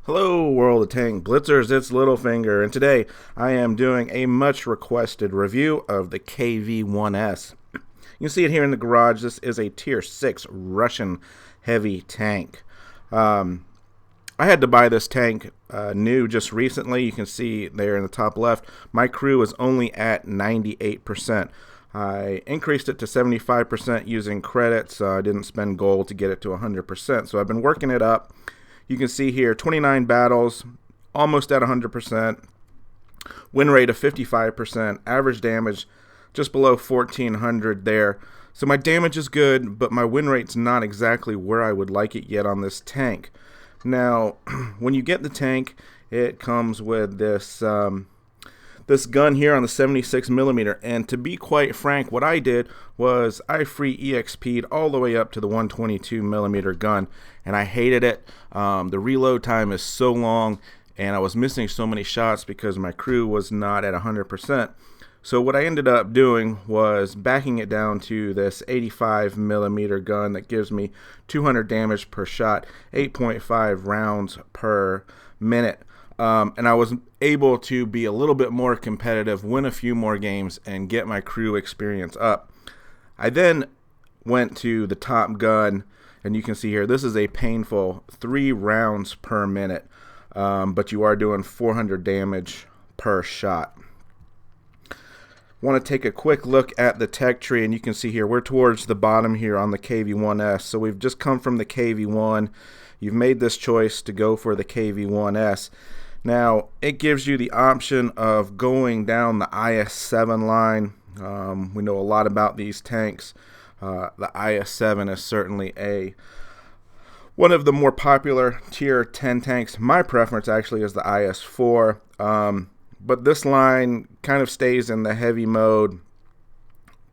Hello world of tank blitzers, it's Littlefinger, and today I am doing a much requested review of the KV-1S. You can see it here in the garage. This is a tier 6 Russian heavy tank. I had to buy this tank new just recently. You can see there in the top left, my crew is only at 98%. I increased it to 75% using credits. I didn't spend gold to get it to 100%, so I've been working it up. You can see here 29 battles, almost at 100%, win rate of 55%, average damage just below 1400 there. So my damage is good, but my win rate's not exactly where I would like it yet on this tank. Now, when you get the tank, it comes with this this gun here on the 76mm, and to be quite frank, what I did was I free EXP'd all the way up to the 122mm gun, and I hated it. The reload time is so long, and I was missing so many shots because my crew was not at 100%. So what I ended up doing was backing it down to this 85mm gun that gives me 200 damage per shot, 8.5 rounds per minute. And I was able to be a little bit more competitive, win a few more games, and get my crew experience up. I then went to the top gun, and you can see here, this is a painful 3 rounds per minute, but you are doing 400 damage per shot. Want to take a quick look at the tech tree, and you can see here, we're towards the bottom here on the KV-1S. So we've just come from the KV-1. You've made this choice to go for the KV-1S. Now, it gives you the option of going down the IS-7 line. We know a lot about these tanks. The IS-7 is certainly one of the more popular tier 10 tanks. My preference actually is the IS-4, but this line kind of stays in the heavy mode.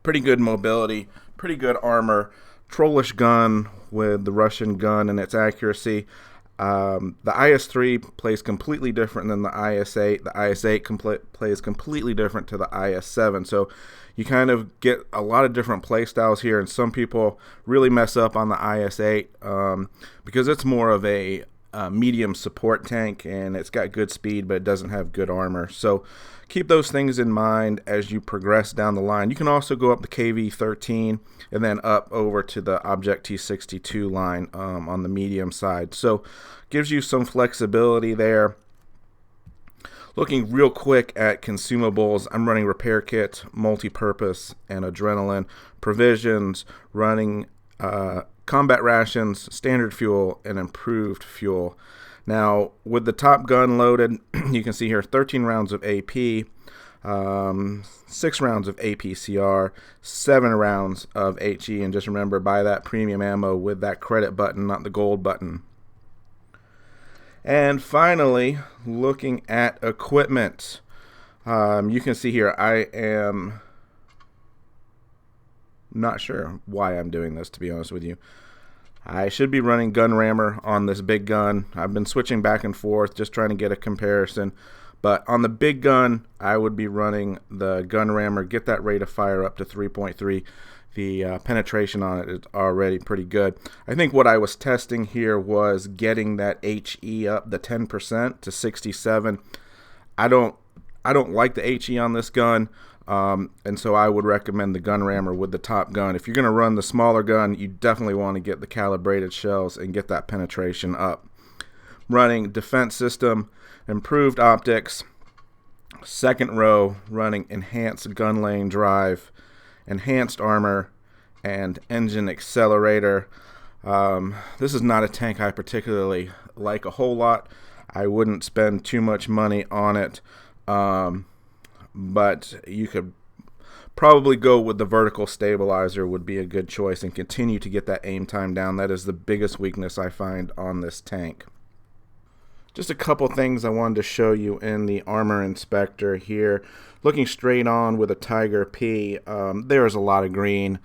Pretty good mobility, pretty good armor, trollish gun with the Russian gun and its accuracy. The IS-3 plays completely different than the IS-8. The IS-8 plays completely different to the IS-7. So you kind of get a lot of different play styles here, and some people really mess up on the IS-8 because it's more of a medium support tank, and it's got good speed, but it doesn't have good armor. So keep those things in mind as you progress down the line. You can also go up the KV-13 and then up over to the Object T62 line on the medium side. So gives you some flexibility there. Looking real quick at consumables, I'm running repair kit, multi-purpose, and adrenaline, provisions, running combat rations, standard fuel, and improved fuel. Now, with the top gun loaded, you can see here 13 rounds of AP, 6 rounds of APCR, 7 rounds of HE, and just remember, buy that premium ammo with that credit button, not the gold button. And finally, looking at equipment, you can see here I am not sure why I'm doing this, to be honest with you. I should be running gun rammer on this big gun. I've been switching back and forth just trying to get a comparison. But on the big gun, I would be running the gun rammer, get that rate of fire up to 3.3. The penetration on it is already pretty good. I think what I was testing here was getting that HE up the 10% to 67. I don't like the HE on this gun. And so I would recommend the gun rammer with the top gun. If you're going to run the smaller gun, you definitely want to get the calibrated shells and get that penetration up. Running defense system, improved optics, second row, running enhanced gun lane drive, enhanced armor, and engine accelerator. This is not a tank I particularly like a whole lot. I wouldn't spend too much money on it. But you could probably go with the vertical stabilizer would be a good choice and continue to get that aim time down. That is the biggest weakness I find on this tank. Just a couple things I wanted to show you in the armor inspector here. Looking straight on with a Tiger P, there is a lot of green.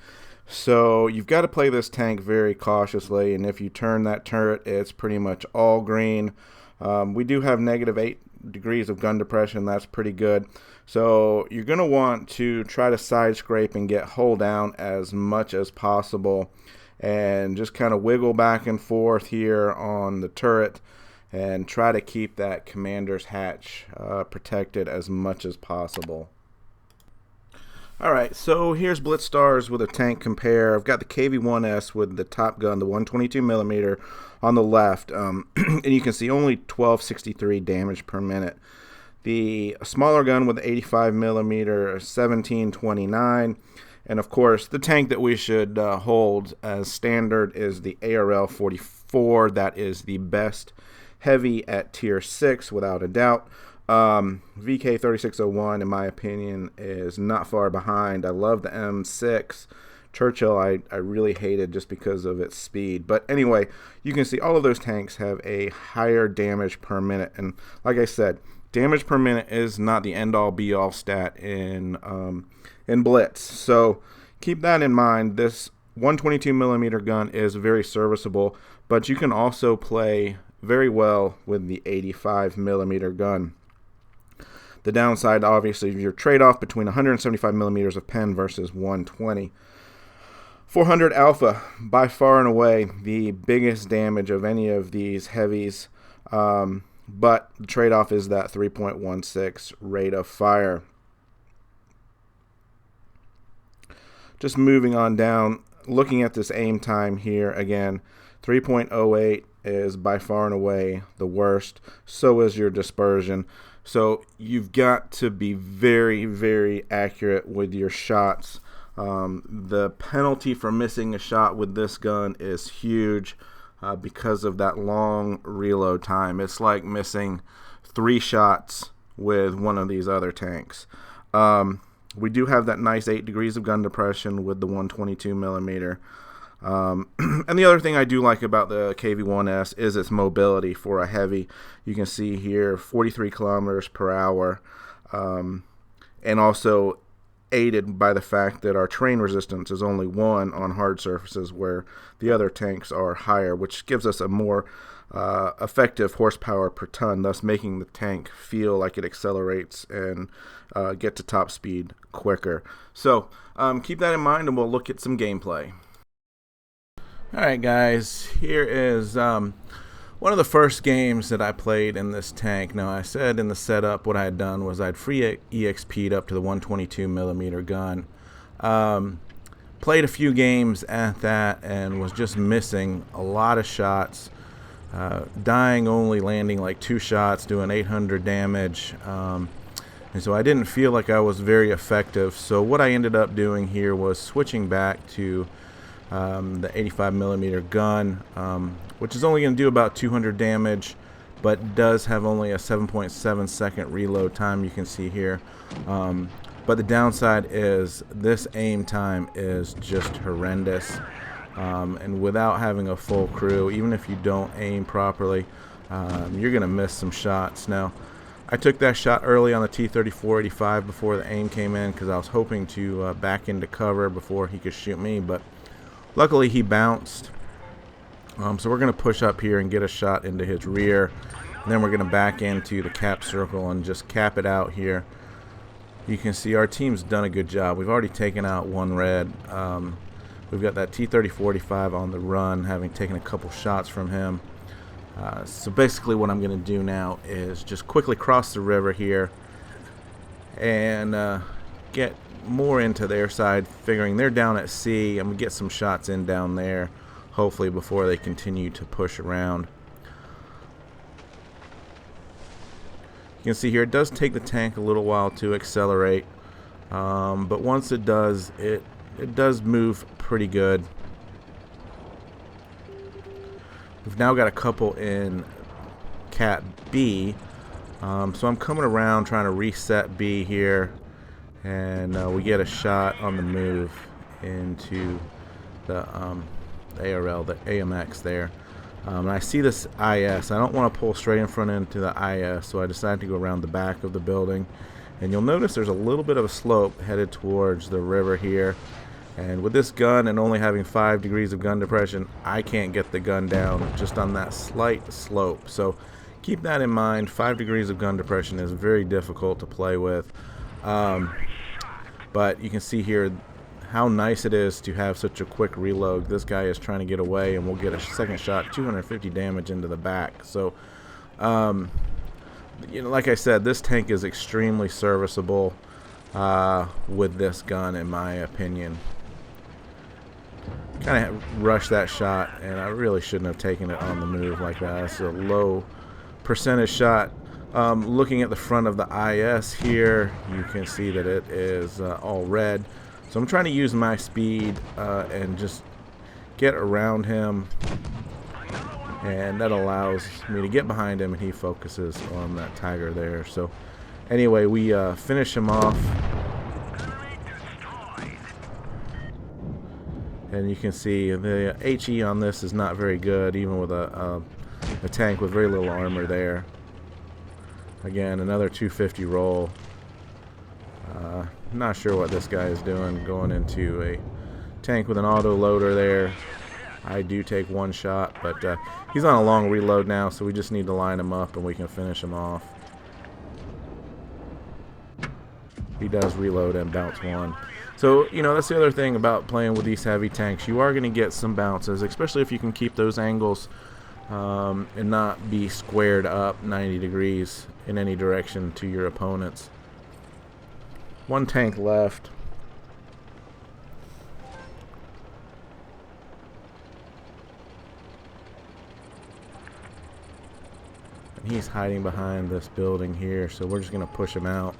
So you've got to play this tank very cautiously, and if you turn that turret, it's pretty much all green. We do have -8 degrees of gun depression. That's pretty good. So you're going to want to try to side scrape and get hull down as much as possible, and just kind of wiggle back and forth here on the turret and try to keep that commander's hatch protected as much as possible. Alright, so here's Blitz Stars with a tank compare. I've got the KV-1S with the top gun, the 122mm on the left, and you can see only 1263 damage per minute. The smaller gun with the 85mm, 1729, and of course the tank that we should hold as standard is the ARL 44. That is the best heavy at tier 6 without a doubt. VK 3601 in my opinion is not far behind. I love the M6. Churchill I really hated just because of its speed, but anyway, you can see all of those tanks have a higher damage per minute, and like I said, damage per minute is not the end-all be-all stat in Blitz, so keep that in mind. This 122mm gun is very serviceable, but you can also play very well with the 85mm gun. The downside, obviously, is your trade-off between 175mm of pen versus 120. 400 Alpha, by far and away the biggest damage of any of these heavies, but the trade-off is that 3.16 rate of fire. Just moving on down, looking at this aim time here again, 3.08 is by far and away the worst. So is your dispersion. So you've got to be very, very accurate with your shots. The penalty for missing a shot with this gun is huge because of that long reload time. It's like missing 3 shots with one of these other tanks. We do have that nice 8 degrees of gun depression with the 122mm. And the other thing I do like about the KV-1S is its mobility for a heavy. You can see here 43 kilometers per hour, and also aided by the fact that our terrain resistance is only 1 on hard surfaces where the other tanks are higher, which gives us a more effective horsepower per ton, thus making the tank feel like it accelerates and get to top speed quicker. So keep that in mind, and we'll look at some gameplay. Alright guys, here is one of the first games that I played in this tank. Now I said in the setup what I had done was I'd free EXP'd up to the 122mm gun. Played a few games at that and was just missing a lot of shots. Dying only landing like 2 shots, doing 800 damage. And so I didn't feel like I was very effective. So what I ended up doing here was switching back to the 85mm gun, which is only going to do about 200 damage, but does have only a 7.7 second reload time, you can see here. But the downside is this aim time is just horrendous, and without having a full crew, even if you don't aim properly, you're going to miss some shots. Now, I took that shot early on the T-34-85 before the aim came in because I was hoping to back into cover before he could shoot me, but luckily he bounced. So we're going to push up here and get a shot into his rear. And then we're going to back into the cap circle and just cap it out here. You can see our team's done a good job. We've already taken out 1 red. We've got that T-34-85 on the run, having taken a couple shots from him. So basically what I'm going to do now is just quickly cross the river here and get more into their side, figuring they're down at sea. I'm going to get some shots in down there, hopefully before they continue to push around. You can see here it does take the tank a little while to accelerate, but once it does, it does move pretty good. We've now got a couple in Cat B, so I'm coming around trying to reset B here, and we get a shot on the move into the ARL, the AMX there. And I see this IS. I don't want to pull straight in front into the IS, so I decided to go around the back of the building. And you'll notice there's a little bit of a slope headed towards the river here. And with this gun and only having 5 degrees of gun depression, I can't get the gun down just on that slight slope. So keep that in mind. 5 degrees of gun depression is very difficult to play with. But you can see here how nice it is to have such a quick reload. This guy is trying to get away, and we'll get a second shot, 250 damage into the back. So You know, like I said, this tank is extremely serviceable with this gun, in my opinion. Kind of rushed that shot, and I really shouldn't have taken it on the move like that. It's a low percentage shot. Looking at the front of the IS here, you can see that it is all red. So I'm trying to use my speed and just get around him, and that allows me to get behind him, and he focuses on that tiger there. So anyway, we finish him off, and you can see the HE on this is not very good, even with a tank with very little armor there. Again, another 250 roll. Not sure what this guy is doing, going into a tank with an auto loader there. I do take one shot, but he's on a long reload now, so we just need to line him up and we can finish him off. He does reload and bounce one. So, you know, that's the other thing about playing with these heavy tanks. You are going to get some bounces, especially if you can keep those angles and not be squared up 90 degrees in any direction to your opponents. One tank left. And he's hiding behind this building here, so we're just going to push him out.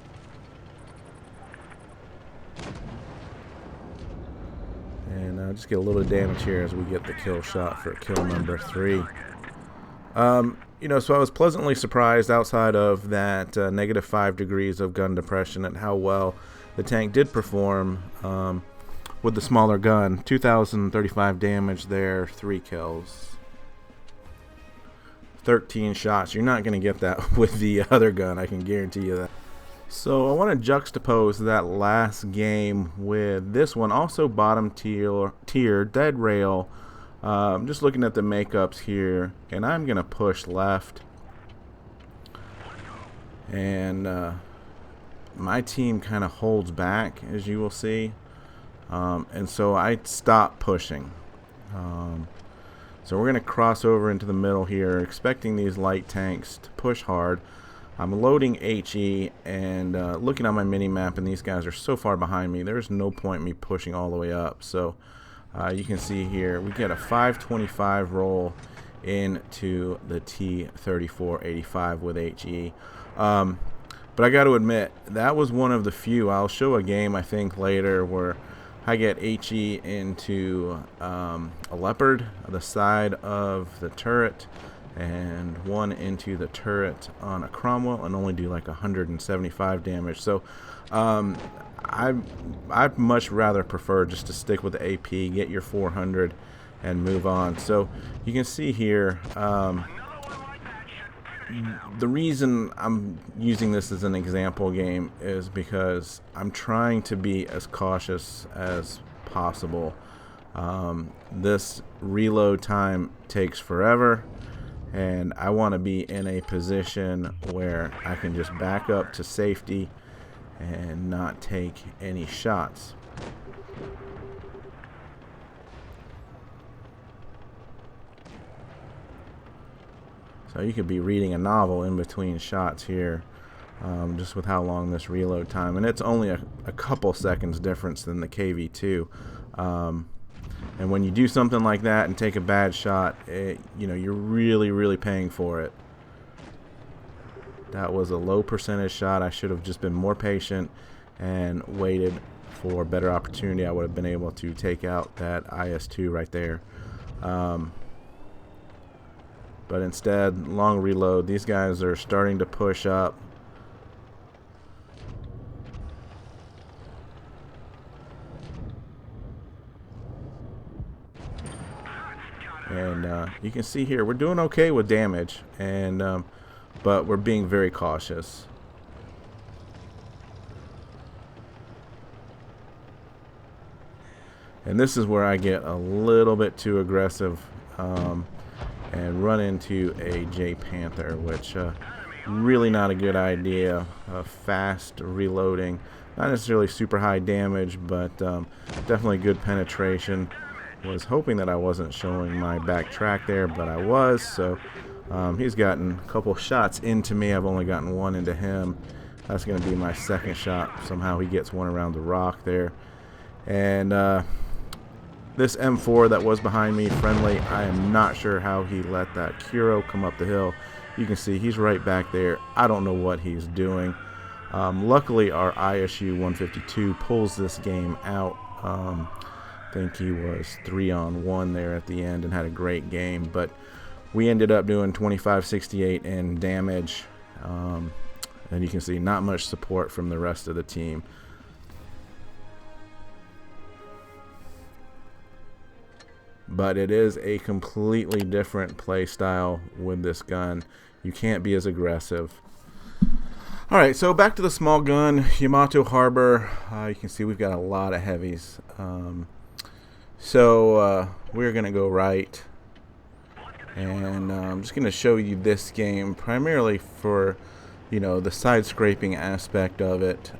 And just get a little bit of damage here as we get the kill shot for kill number 3. You know, so I was pleasantly surprised outside of that -5 degrees of gun depression at how well the tank did perform with the smaller gun. 2,035 damage there, 3 kills. 13 shots. You're not going to get that with the other gun, I can guarantee you that. So I want to juxtapose that last game with this one, also bottom tier dead rail. Just looking at the makeups here, and I'm going to push left. And my team kind of holds back, as you will see. And so I stop pushing. So we're going to cross over into the middle here, expecting these light tanks to push hard. I'm loading HE and looking at my mini-map, and these guys are so far behind me, there's no point in me pushing all the way up. So you can see here, we get a 525 roll into the T-3485 with HE. But I got to admit, that was one of the few. I'll show a game, I think, later where I get HE into a Leopard, the side of the turret, and one into the turret on a Cromwell, and only do like 175 damage. So I'd much rather prefer just to stick with the AP, get your 400, and move on. So you can see here, the reason I'm using this as an example game is because I'm trying to be as cautious as possible. This reload time takes forever, and I want to be in a position where I can just back up to safety and not take any shots. So you could be reading a novel in between shots here, just with how long this reload time, and it's only a couple seconds difference than the KV-2. And when you do something like that and take a bad shot, you know, you're really paying for it. That was a low percentage shot. I should have just been more patient and waited for a better opportunity. I would have been able to take out that IS-2 right there. But instead, long reload. These guys are starting to push up. And you can see here, we're doing okay with damage, and but we're being very cautious. And this is where I get a little bit too aggressive and run into a J Panther, which really not a good idea. Fast reloading, not necessarily super high damage, but definitely good penetration. Was hoping that I wasn't showing my back track there, but I was, so He's gotten a couple shots into me. I've only gotten one into him. That's going to be my second shot. Somehow he gets one around the rock there. And this M4 that was behind me, friendly, I am not sure how he let that Kuro come up the hill. You can see he's right back there. I don't know what he's doing. Luckily, our ISU 152 pulls this game out. I think he was 3-on-1 there at the end and had a great game. But we ended up doing 25-68 in damage. And you can see not much support from the rest of the team. But it is a completely different play style with this gun. You can't be as aggressive. Alright, so back to the small gun, Yamato Harbor. You can see we've got a lot of heavies. We're going to go right. And I'm just going to show you this game primarily for, you know, the side scraping aspect of it.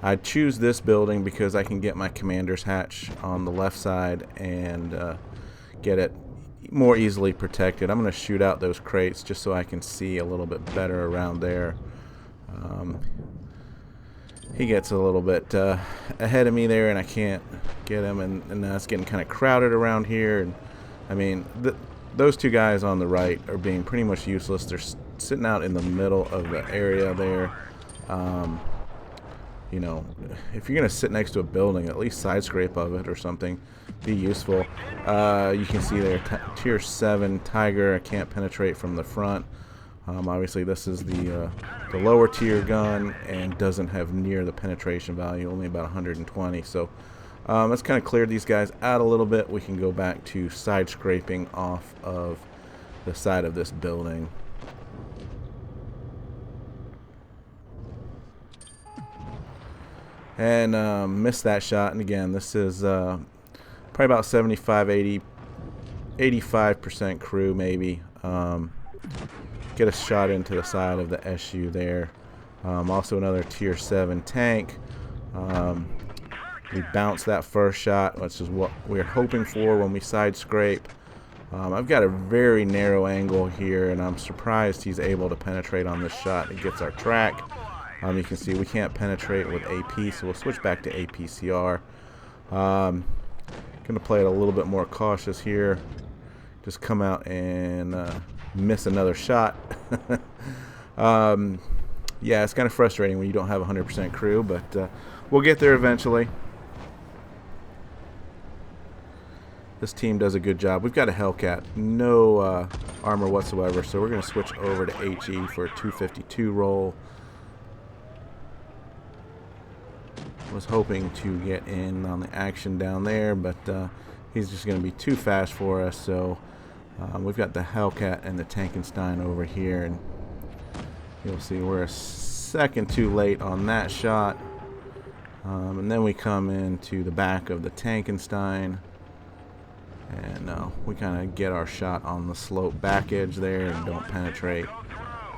I choose this building because I can get my commander's hatch on the left side and get it more easily protected. I'm going to shoot out those crates just so I can see a little bit better around there. He gets a little bit ahead of me there and I can't get him, and now it's getting kind of crowded around here. And I mean, those two guys on the right are being pretty much useless. They're sitting out in the middle of the area there. You know, if you're going to sit next to a building, at least side scrape of it or something. Be useful. You can see there, Tier 7 Tiger. I can't penetrate from the front. Obviously, this is the lower tier gun and doesn't have near the penetration value, only about 120. So let's kind of clear these guys out a little bit. We can go back to side scraping off of the side of this building. And missed that shot. And again, this is probably about 75, 80, 85% crew maybe. Get a shot into the side of the SU there. Also another Tier 7 tank. We bounced that first shot, which is what we're hoping for when we side scrape. I've got a very narrow angle here, and I'm surprised he's able to penetrate on this shot. It gets our track. You can see we can't penetrate with AP, so we'll switch back to APCR. Going to play it a little bit more cautious here. Just come out and miss another shot. Yeah, it's kind of frustrating when you don't have 100% crew, but we'll get there eventually. This team does a good job. We've got a Hellcat, no armor whatsoever, so we're going to switch over to HE for a 252 roll. Was hoping to get in on the action down there, but he's just going to be too fast for us. So we've got the Hellcat and the Tankenstein over here, and you'll see we're a second too late on that shot. And then we come into the back of the Tankenstein, and we kind of get our shot on the slope back edge there and don't penetrate.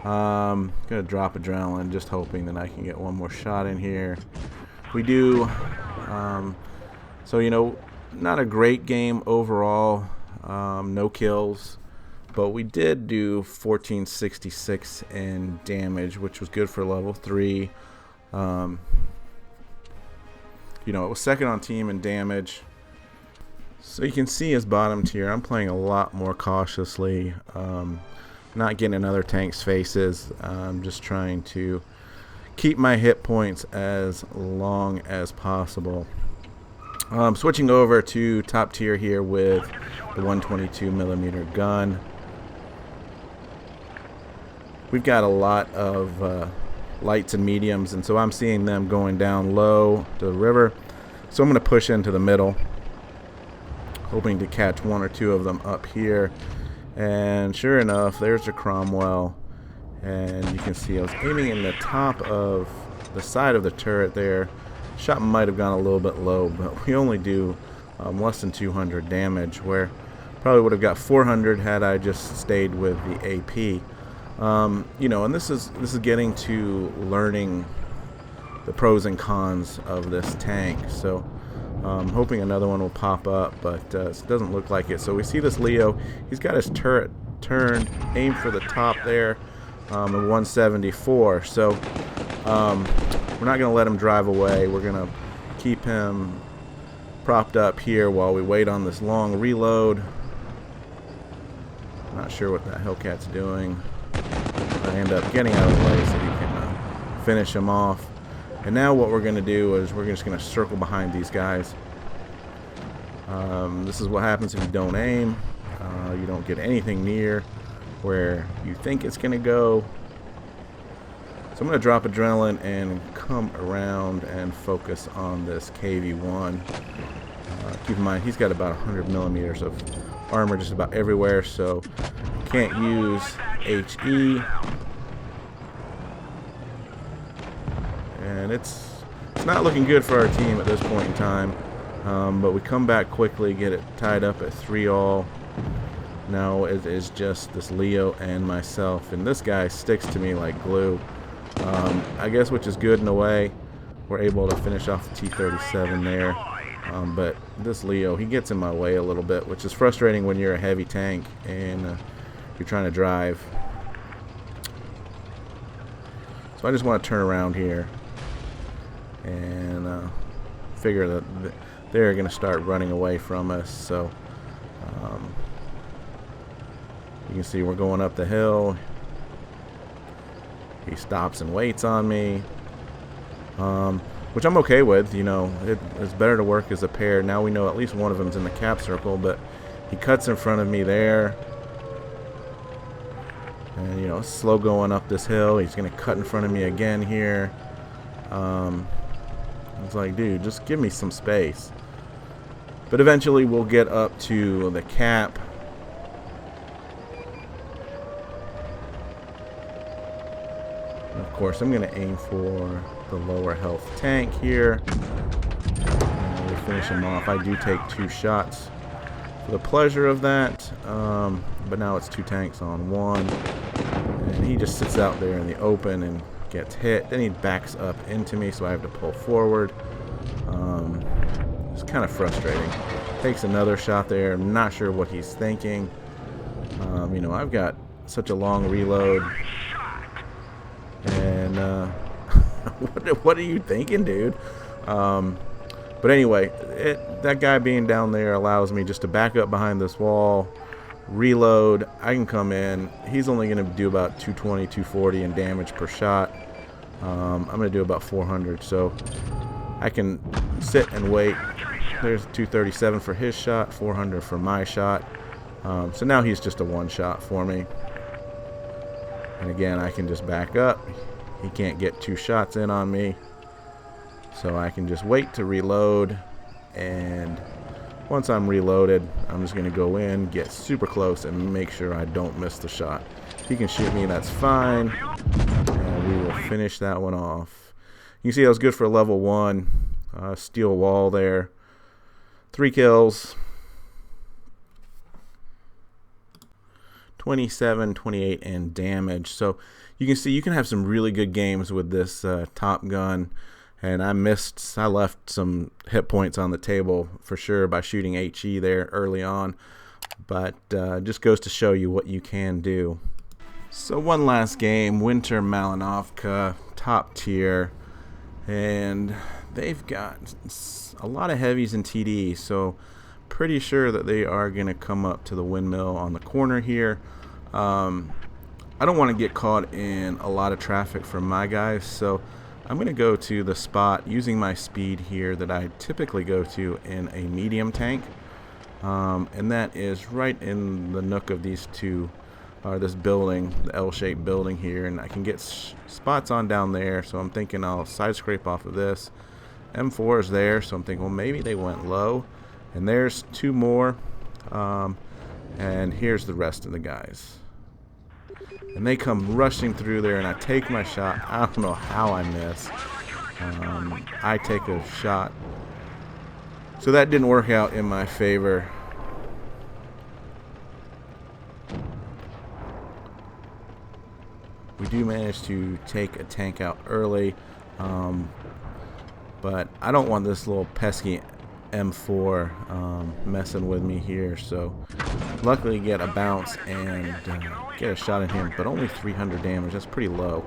Gonna drop adrenaline, just hoping that I can get one more shot in here. We do. So, you know, not a great game overall. No kills, but we did do 1466 in damage, which was good for level 3. You know, it was second on team in damage. So you can see as bottom tier, I'm playing a lot more cautiously. Not getting in other tanks' faces. I'm just trying to keep my hit points as long as possible. Switching over to top tier here with the 122mm gun. We've got a lot of lights and mediums, and so I'm seeing them going down low the river. So I'm going to push into the middle, hoping to catch one or two of them up here. And sure enough, there's the Cromwell. And you can see I was aiming in the top of the side of the turret there. Shot might have gone a little bit low, but we only do less than 200 damage, where probably would have got 400 had I just stayed with the AP. You know, and this is getting to learning the pros and cons of this tank. So hoping another one will pop up, but it doesn't look like it. So we see this Leo. He's got his turret turned, aimed for the top there, and 174. So we're not going to let him drive away. We're going to keep him propped up here while we wait on this long reload. Not sure what that Hellcat's doing. I end up getting out of the way so he can finish him off. And now what we're going to do is we're just going to circle behind these guys. This is what happens if you don't aim. You don't get anything near where you think it's going to go. So I'm going to drop adrenaline and come around and focus on this KV-1. Keep in mind, he's got about 100 millimeters of armor just about everywhere, so can't use HE. And it's not looking good for our team at this point in time. But we come back quickly, get it tied up at 3-all. Now it is just this Leo and myself, and this guy sticks to me like glue. I guess, which is good in a way. We're able to finish off the T-37 there. But this Leo, he gets in my way a little bit, which is frustrating when you're a heavy tank and you're trying to drive. So I just want to turn around here and figure that they're going to start running away from us. So you can see we're going up the hill. He stops and waits on me, which I'm okay with. You know, it's better to work as a pair. Now we know at least one of them's in the cap circle, but he cuts in front of me there. And, you know, slow going up this hill. He's going to cut in front of me again here. It's like, dude, just give me some space. But eventually we'll get up to the cap. And of course, I'm going to aim for the lower health tank here. And we'll finish him off. I do take 2 shots for the pleasure of that. But now it's 2 tanks on 1. And he just sits out there in the open and gets hit. Then he backs up into me, so I have to pull forward. It's kind of frustrating. Takes another shot there. I'm not sure what he's thinking. You know, I've got such a long reload. And what are you thinking, dude? But anyway, that guy being down there allows me just to back up behind this wall, reload. I can come in. He's only going to do about 220, 240 in damage per shot. I'm going to do about 400, so I can sit and wait. There's 237 for his shot, 400 for my shot. So now he's just a 1-shot for me. And again, I can just back up. He can't get 2 shots in on me. So I can just wait to reload. And once I'm reloaded, I'm just going to go in, get super close, and make sure I don't miss the shot. If he can shoot me, that's fine. And we will finish that one off. You can see that was good for level 1. Steel wall there. 3 kills. 27, 28, and damage. So you can see you can have some really good games with this Top Gun. And I left some hit points on the table for sure by shooting HE there early on. But just goes to show you what you can do. So one last game, Winter Malinovka, top tier. And they've got a lot of heavies and TDs. So pretty sure that they are going to come up to the windmill on the corner here. I don't want to get caught in a lot of traffic from my guys. So I'm going to go to the spot using my speed here that I typically go to in a medium tank. And that is right in the nook of these two, this building, the L-shaped building here. And I can get spots on down there. So I'm thinking I'll side scrape off of this. M4 is there. So I'm thinking, well, maybe they went low. And there's 2 more. And here's the rest of the guys. And they come rushing through there, and I take my shot. I don't know how I miss. I take a shot. So that didn't work out in my favor. We do manage to take a tank out early. But I don't want this little pesky M4 messing with me here. So luckily get a bounce and get a shot at him, but only 300 damage. That's pretty low.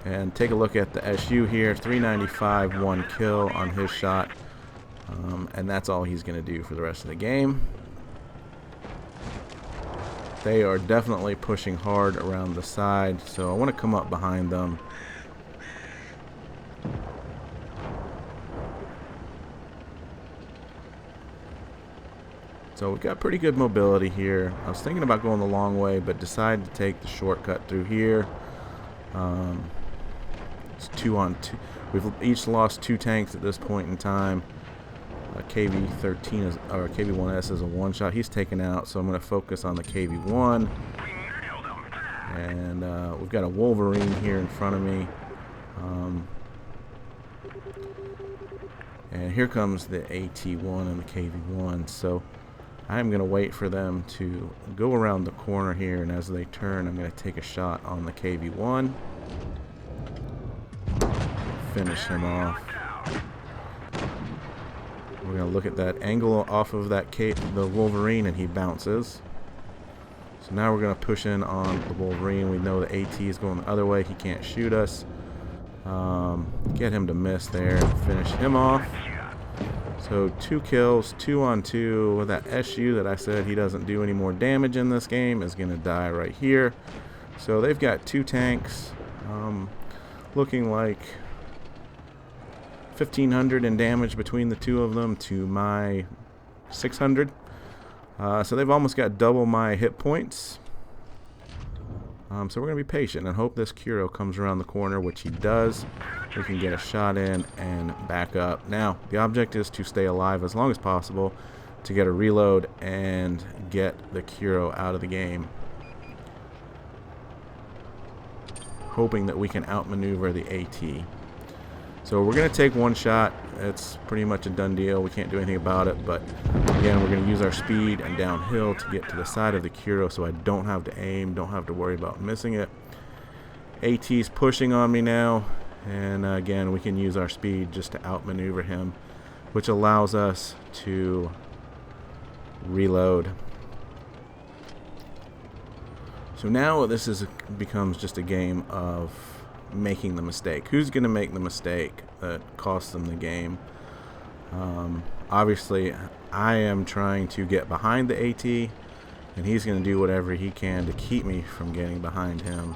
And take a look at the SU here, 395, 1 kill on his shot. And that's all he's going to do for the rest of the game. They are definitely pushing hard around the side, so I want to come up behind them. So we've got pretty good mobility here. I was thinking about going the long way, but decided to take the shortcut through here. It's 2 on 2. We've each lost 2 tanks at this point in time. KV-13 is, or KV-1S is a one-shot. He's taken out, so I'm going to focus on the KV-1. And we've got a Wolverine here in front of me. And here comes the AT-1 and the KV-1. So I'm going to wait for them to go around the corner here, and as they turn, I'm going to take a shot on the KV-1. Finish him off. We're going to look at that angle off of that the Wolverine, and he bounces. So now we're going to push in on the Wolverine. We know the AT is going the other way. He can't shoot us. Get him to miss there. Finish him off. So 2 kills, 2 on 2. That SU that I said he doesn't do any more damage in this game is going to die right here. So they've got 2 tanks. Looking like 1,500 in damage between the 2 of them to my 600. So they've almost got double my hit points. So we're going to be patient and hope this Kuro comes around the corner, which he does. We can get a shot in and back up. Now, the object is to stay alive as long as possible to get a reload and get the Kuro out of the game. Hoping that we can outmaneuver the AT. So we're going to take 1 shot. It's pretty much a done deal. We can't do anything about it. But again, we're going to use our speed and downhill to get to the side of the Kuro so I don't have to aim, don't have to worry about missing it. AT's pushing on me now. And again, we can use our speed just to outmaneuver him, which allows us to reload. So now this becomes just a game of making the mistake. Who's going to make the mistake that costs them the game? Obviously, I am trying to get behind the AT, and he's going to do whatever he can to keep me from getting behind him.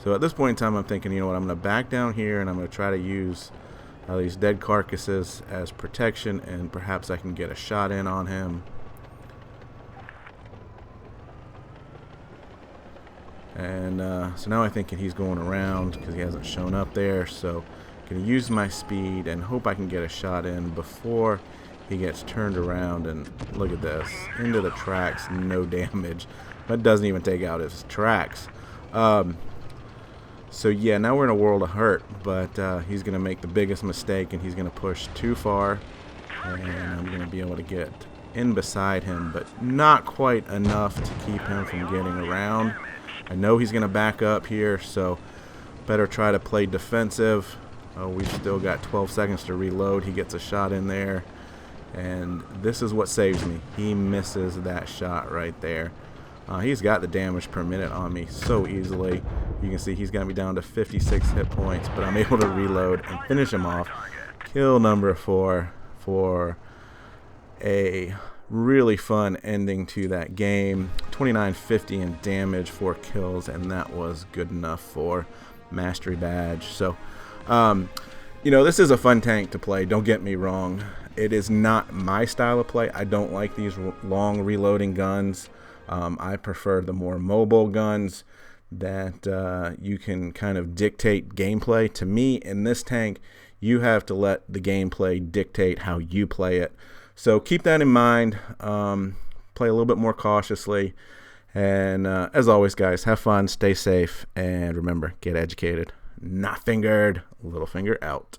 So at this point in time, I'm thinking, you know what, I'm going to back down here, and I'm going to try to use these dead carcasses as protection, and perhaps I can get a shot in on him. And so now I'm thinking he's going around because he hasn't shown up there. So I'm going to use my speed and hope I can get a shot in before he gets turned around. And look at this. Into the tracks, no damage. That doesn't even take out his tracks. So yeah, now we're in a world of hurt. But he's going to make the biggest mistake, and he's going to push too far. And I'm going to be able to get in beside him, but not quite enough to keep him from getting around. I know he's going to back up here, so better try to play defensive. We've still got 12 seconds to reload. He gets a shot in there, and this is what saves me. He misses that shot right there. He's got the damage per minute on me so easily. You can see he's got me down to 56 hit points, but I'm able to reload and finish him off. Kill number 4 for a really fun ending to that game. 2950 in damage, 4 kills, and that was good enough for mastery badge. So you know, this is a fun tank to play, don't get me wrong. It is not my style of play. I don't like these long reloading guns. I prefer the more mobile guns that you can kind of dictate gameplay. To me, in this tank, you have to let the gameplay dictate how you play it. So keep that in mind. Play a little bit more cautiously. And as always, guys, have fun, stay safe, and remember, get educated. Not fingered. Littlefinger out.